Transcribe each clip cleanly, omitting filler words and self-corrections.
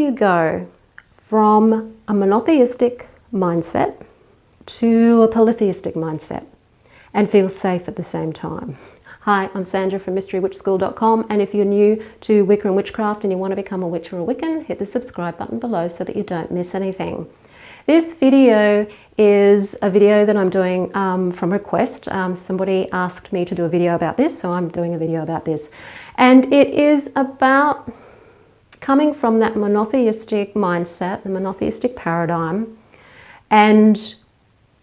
you go from a monotheistic mindset to a polytheistic mindset and feel safe at the same time? Hi, I'm Sandra from mysterywitchschool.com, and if you're new to Wicca and Witchcraft and you want to become a witch or a Wiccan, hit the subscribe button below so that you don't miss anything. This video is a video that I'm doing from request. Somebody asked me to do a video about this, so I'm doing a video about this. And it is about coming from that monotheistic mindset, the monotheistic paradigm, and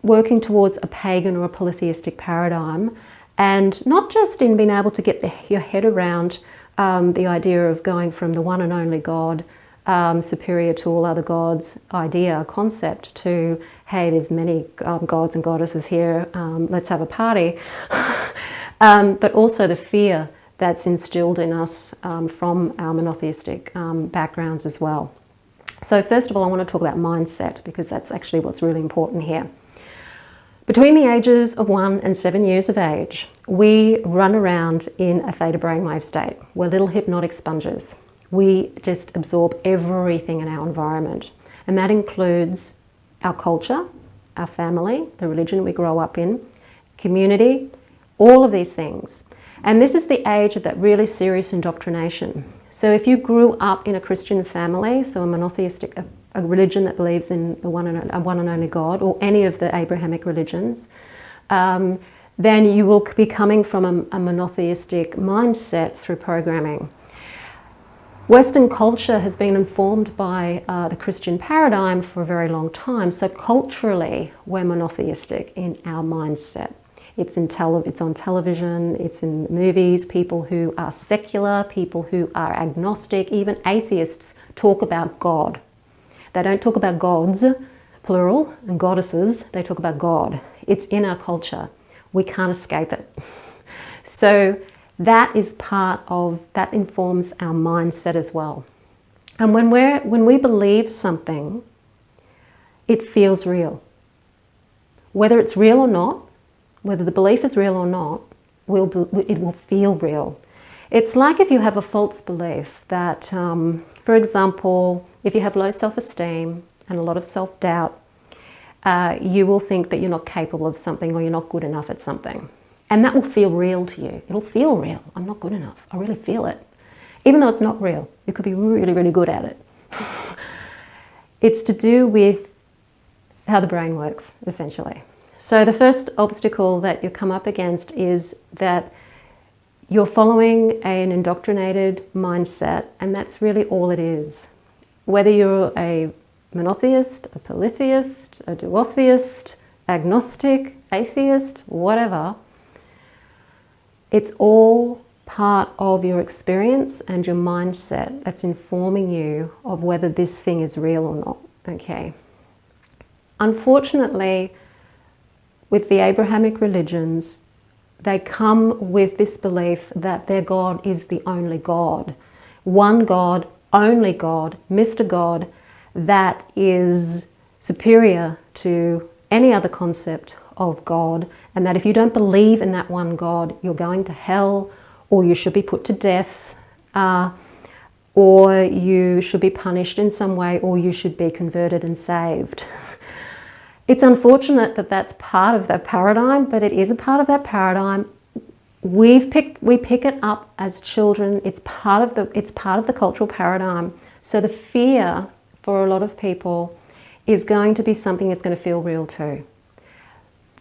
working towards a pagan or a polytheistic paradigm, and not just in being able to get your head around the idea of going from the one and only God, superior to all other gods concept, to, hey, there's many gods and goddesses here, let's have a party. But also the fear that's instilled in us from our monotheistic backgrounds as well. So first of all, I want to talk about mindset, because that's actually what's really important here. Between the ages of 1 and 7 years of age, we run around in a theta brainwave state. We're little hypnotic sponges. We just absorb everything in our environment. And that includes our culture, our family, the religion we grow up in, community, all of these things. And this is the age of that really serious indoctrination. So if you grew up in a Christian family, so a monotheistic, a religion that believes in the one and only God, or any of the Abrahamic religions, then you will be coming from a monotheistic mindset through programming. Western culture has been informed by the Christian paradigm for a very long time, so culturally we're monotheistic in our mindset. It's on television, it's in movies. People who are secular, people who are agnostic, even atheists talk about God. They don't talk about gods, plural, and goddesses. They talk about God. It's in our culture. We can't escape it. So that is that informs our mindset as well. And when we believe something, it feels real. Whether it's real or not, whether the belief is real or not, it will feel real. It's like if you have a false belief that, for example, if you have low self-esteem and a lot of self-doubt, you will think that you're not capable of something or you're not good enough at something. And that will feel real to you. It'll feel real. I'm not good enough. I really feel it. Even though it's not real, you could be really, really good at it. It's to do with how the brain works, essentially. So the first obstacle that you come up against is that you're following an indoctrinated mindset, and that's really all it is. Whether you're a monotheist, a polytheist, a duotheist, agnostic, atheist, whatever, it's all part of your experience and your mindset that's informing you of whether this thing is real or not, okay? Unfortunately, with the Abrahamic religions, they come with this belief that their God is the only God. One God, only God, Mr. God, that is superior to any other concept of God, and that if you don't believe in that one God, you're going to hell, or you should be put to death, or you should be punished in some way, or you should be converted and saved. It's unfortunate that that's part of that paradigm, but it is a part of that paradigm. We pick it up as children. It's part of the cultural paradigm. So the fear for a lot of people is going to be something that's going to feel real too.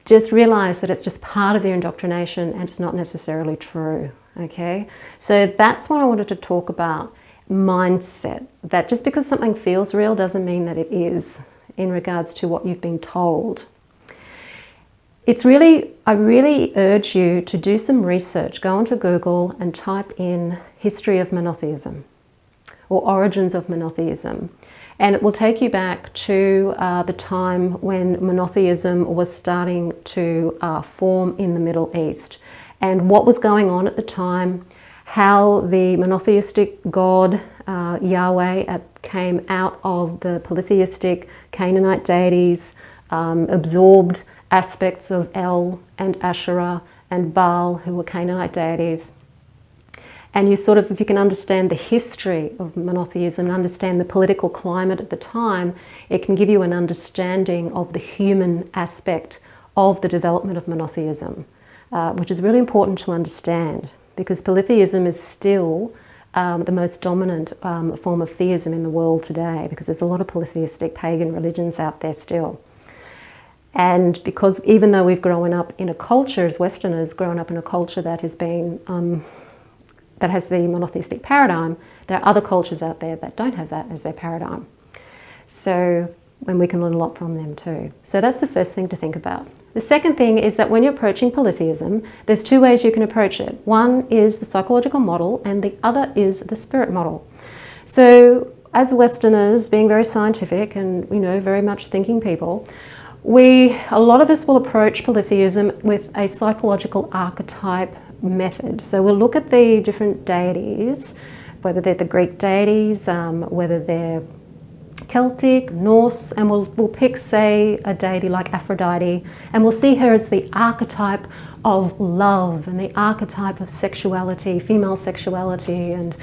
Just realize that it's just part of their indoctrination and it's not necessarily true. Okay, so that's what I wanted to talk about. Mindset. That just because something feels real doesn't mean that it is, in regards to what you've been told. I really urge you to do some research. Go onto Google and type in history of monotheism or origins of monotheism. And it will take you back to the time when monotheism was starting to form in the Middle East, and what was going on at the time, how the monotheistic God, Yahweh, came out of the polytheistic Canaanite deities, absorbed aspects of El and Asherah and Baal, who were Canaanite deities, And you sort of, if you can understand the history of monotheism and understand the political climate at the time, it can give you an understanding of the human aspect of the development of monotheism, which is really important to understand, because polytheism is still the most dominant form of theism in the world today, because there's a lot of polytheistic pagan religions out there still. And because even though we've grown up in a culture, as Westerners, grown up in a culture that has been that has the monotheistic paradigm, there are other cultures out there that don't have that as their paradigm. So, and we can learn a lot from them too. So that's the first thing to think about. The second thing is that when you're approaching polytheism, there's two ways you can approach it. One is the psychological model, and the other is the spirit model. So, as Westerners, being very scientific and, you know, very much thinking people, a lot of us will approach polytheism with a psychological archetype method. So we'll look at the different deities, whether they're the Greek deities, whether they're Celtic, Norse, and we'll pick, say, a deity like Aphrodite, and we'll see her as the archetype of love and the archetype of sexuality, female sexuality, and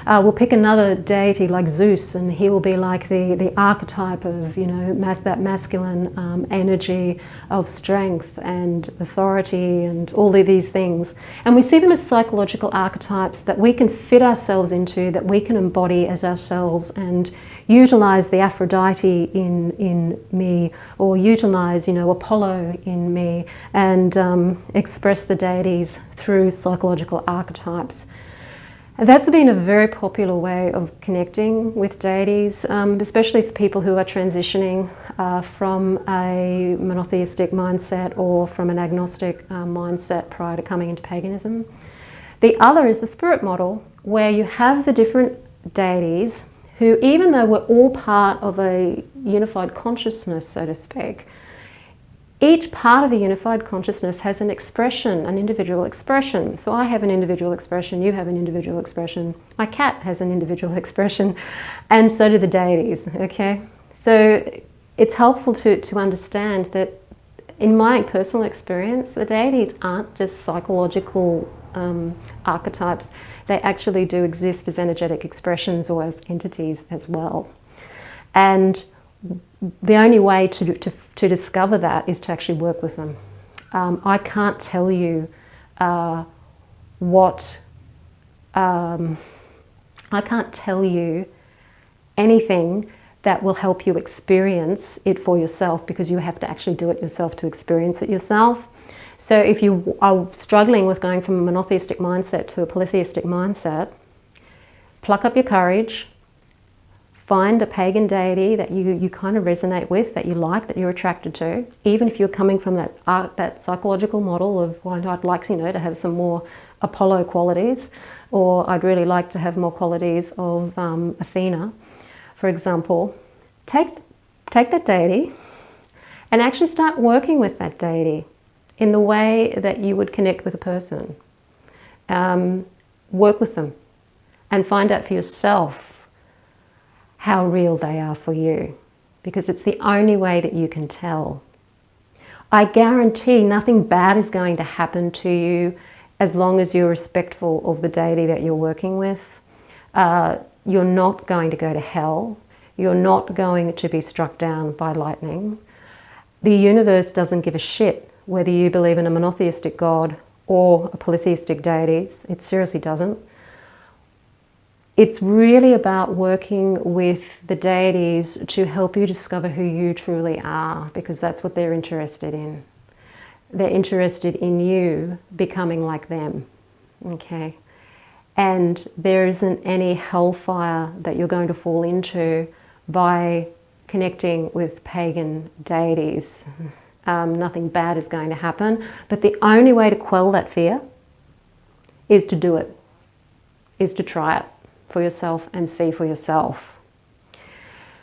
we'll pick another deity like Zeus, and he will be like the archetype of, you know, that masculine energy of strength and authority and all of these things. And we see them as psychological archetypes that we can fit ourselves into, that we can embody as ourselves and utilize the Aphrodite in me, or utilize, you know, Apollo in me, and express the deities through psychological archetypes. And that's been a very popular way of connecting with deities, especially for people who are transitioning from a monotheistic mindset or from an agnostic mindset prior to coming into paganism. The other is the spirit model, where you have the different deities who, even though we're all part of a unified consciousness, so to speak, each part of the unified consciousness has an expression, an individual expression. So I have an individual expression, you have an individual expression, my cat has an individual expression, and so do the deities, okay? So it's helpful to understand that in my personal experience, the deities aren't just psychological archetypes. They actually do exist as energetic expressions or as entities as well. And the only way to discover that is to actually work with them. I can't tell you I can't tell you anything that will help you experience it for yourself, because you have to actually do it yourself to experience it yourself. So if you are struggling with going from a monotheistic mindset to a polytheistic mindset, pluck up your courage. Find a pagan deity that you kind of resonate with, that you like, that you're attracted to, even if you're coming from that psychological model of, well, I'd like, you know, to have some more Apollo qualities, or I'd really like to have more qualities of Athena, for example. Take that deity and actually start working with that deity in the way that you would connect with a person. Work with them and find out for yourself how real they are for you, because it's the only way that you can tell. I guarantee nothing bad is going to happen to you as long as you're respectful of the deity that you're working with. You're not going to go to hell. You're not going to be struck down by lightning. The universe doesn't give a shit whether you believe in a monotheistic God or a polytheistic deities. It seriously doesn't. It's really about working with the deities to help you discover who you truly are, because that's what they're interested in. They're interested in you becoming like them, okay? And there isn't any hellfire that you're going to fall into by connecting with pagan deities. Nothing bad is going to happen, but the only way to quell that fear is to do it, is to try it for yourself and see for yourself.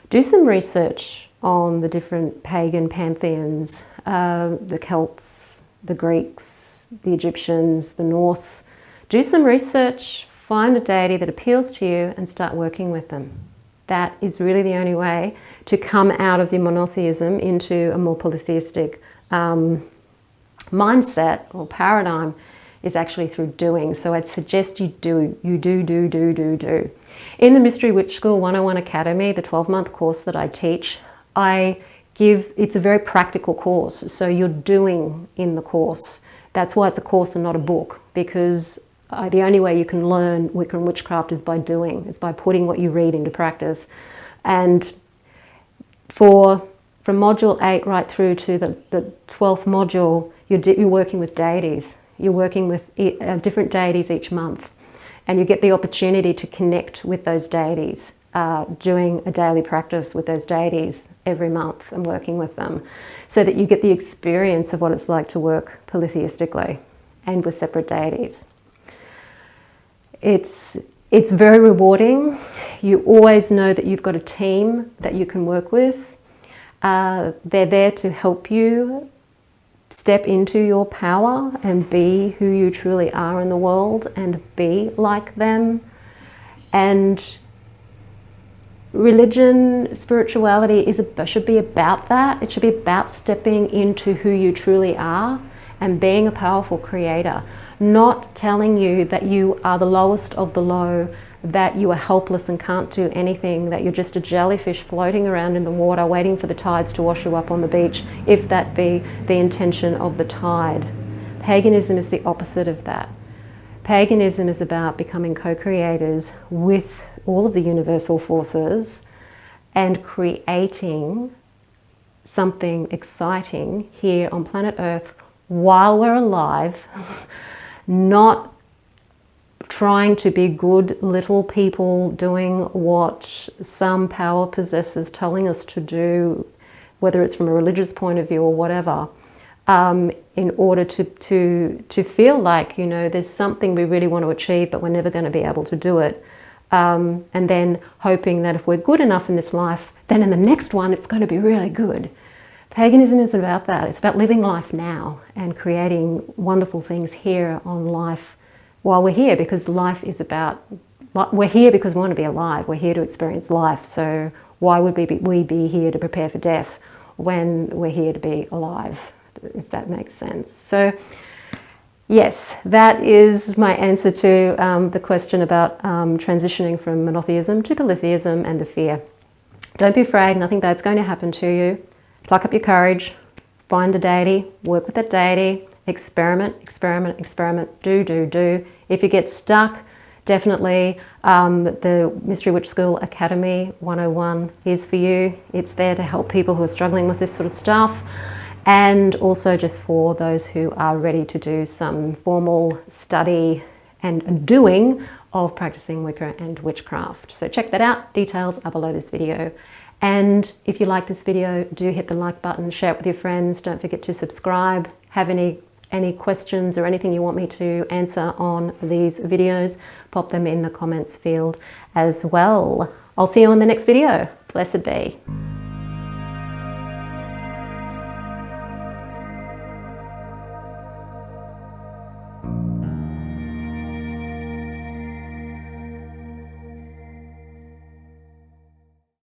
Do some research on the different pagan pantheons, the Celts, the Greeks, the Egyptians, the Norse. Do some research, find a deity that appeals to you and start working with them. That is really the only way to come out of the monotheism into a more polytheistic mindset or paradigm, is actually through doing. So I'd suggest you do. In the Mystery Witch School 101 Academy, the 12-month course that I teach, it's a very practical course. So you're doing in the course. That's why it's a course and not a book, because the only way you can learn Wiccan witchcraft is by doing. It's by putting what you read into practice. And from module 8 right through to the 12th module, you're working with deities. You're working with different deities each month. And you get the opportunity to connect with those deities, doing a daily practice with those deities every month and working with them, so that you get the experience of what it's like to work polytheistically and with separate deities. It's very rewarding. You always know that you've got a team that you can work with. They're there to help you step into your power and be who you truly are in the world and be like them. And religion, spirituality should be about that. It should be about stepping into who you truly are and being a powerful creator, not telling you that you are the lowest of the low, that you are helpless and can't do anything, that you're just a jellyfish floating around in the water waiting for the tides to wash you up on the beach, if that be the intention of the tide. Paganism is the opposite of that. Paganism is about becoming co-creators with all of the universal forces and creating something exciting here on planet Earth while we're alive, not trying to be good little people doing what some power possessors telling us to do, whether it's from a religious point of view or whatever, in order to feel like, you know, there's something we really want to achieve, but we're never going to be able to do it. And then hoping that if we're good enough in this life, then in the next one, it's going to be really good. Paganism isn't about that. It's about living life now and creating wonderful things here on life while we're here, because life is about, we're here because we want to be alive. We're here to experience life. So why would we be here to prepare for death when we're here to be alive, if that makes sense? So yes, that is my answer to the question about transitioning from monotheism to polytheism and the fear. Don't be afraid, nothing bad's going to happen to you. Pluck up your courage, find a deity, work with that deity, experiment, experiment, experiment, do. If you get stuck, definitely the Mystery Witch School Academy 101 is for you. It's there to help people who are struggling with this sort of stuff, and also just for those who are ready to do some formal study and doing of practicing Wicca and witchcraft. So check that out. Details are below this video. And if you like this video, do hit the like button, share it with your friends. Don't forget to subscribe. Have any questions or anything you want me to answer on these videos, pop them in the comments field as well. I'll see you on the next video. Blessed be.